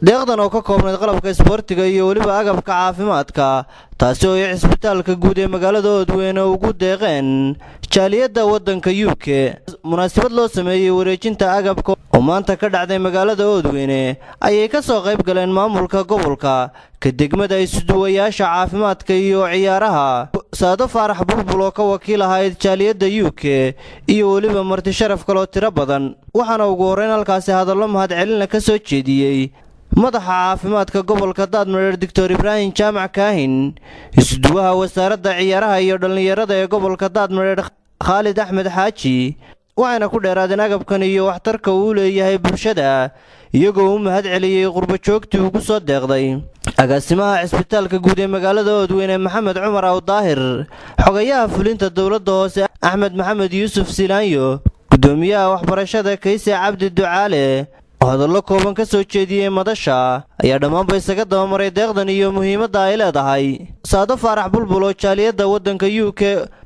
deeqdan oo ka koobnayd qalabka isboortiga iyo waliba agabka caafimaadka taasi oo ay cisbitaalka guud ee magaalada oodweyne ugu deeqeen jaaliyadda waddanka UK munaasabad loo sameeyay wareejinta agabka oo maanta ka dhacday magaalada oodweyne ayay ka soo qayb galeen maamulka gobolka ka degmada isuduwayaasha caafimaadka iyo ciyaaraha saado faarax bulbul oo ka wakiil ahayd jaaliyadda UK iyo waliba marti sharaf kale oo tiro badan waxaana ugu horeyn halkaasi hadallo mahadcelin ka soo jeediyay madaxa caafimaadka gobolka daadmareer Dr. Ibrahim Jaamac Kaahin isuduwaha wasaaradda ciyaaraha iyo dhalinyarada ee gobolka daadmareer Khalid Axmed Xaaji waxayna ku dheeraadeen agabkan iyo waxtarka uu leeyahay bulshada iyagoo u mahad celiyay qurbo joogtii ugu soo deeqday agaasimaha cisbitaalka guud ee magaalada oodweyne Maxamed Cumar Awdaahir xogayaha fulinta dawladda hoose Axmed Maxamed Yuusuf Silaanyo gudoomiyaha waxbarashada Kayse Cabdi Ducaale hadallo kooban ka soo jeediyay madasha ayaa dhammaanba isaga dabamaray deeqdan iyo muhiimadda ay leedahay saado faarax bulbul oo jaaliyadda waddanka UK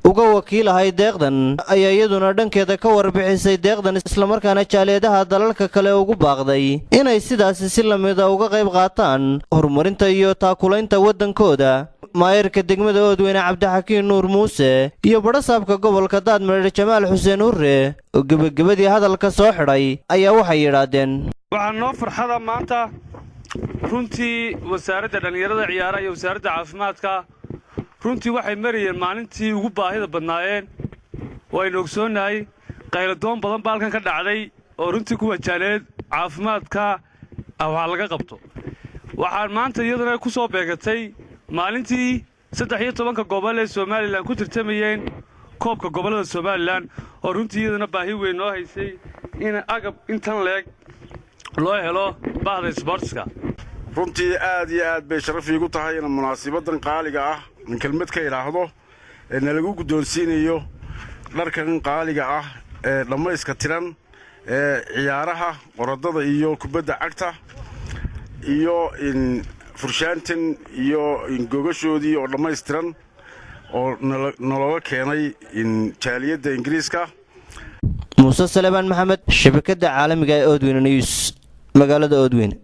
uga wakiil ahayd deeqdan ayaa iyaduna dhankeeda ka warbixisay deeqdan isla markaana jaaliyadaha dalalka kale ugu baaqday inay sidaasi si lamid ah uga qayb qaataan horumarinta iyo taakulaynta waddankooda maayirka degmada oodweyne Cabdixakiin Nuur Muuse iyo badhasaabka gobolka daadmareer Jamaal Xuseen Urre oo gabagabadii hadalka soo xidhay ayaa waxay yidhaahdeen waxaan noo farxada maanta runtii wasaaradda dhalinyarada ciyaaraha iyo wasaaradda caafimaadka runtii waxay marayeen maalintii ugu baahida badnaayeen waynu ogsoonahay qayladoon badan baa halkan ka dhacday oo runtii ku wajaaleed caafimaadka waxaa laga qabto waxaan maanta iyaduna ku soo beegatay maalintii 13 gobol ee Soomaaliland ku tirtamayeen koobka gobolada Soomaaliland oo runtii iyaduna baahi weyn oo haysay in agab intan leeg loo helo baahda sportska runtii aad iyo aad bay sharaf iigu tahay in munaasabadan qaaliga ah in kelmad ka ilaahdo in lagu gudoonsiinayo dharkan qaaliga ah ee dhamayska tiran ee ciyaaraha qoradada iyo kubadda cagta iyo in furshaantan iyo in gogashoodii oo dhamaystiran oo nologa keenay in jaaliyadda Ingiriiska Muuse Salmaan Maxamed shabakada caalamiga ee Oodweyne News magaalada Oodweyne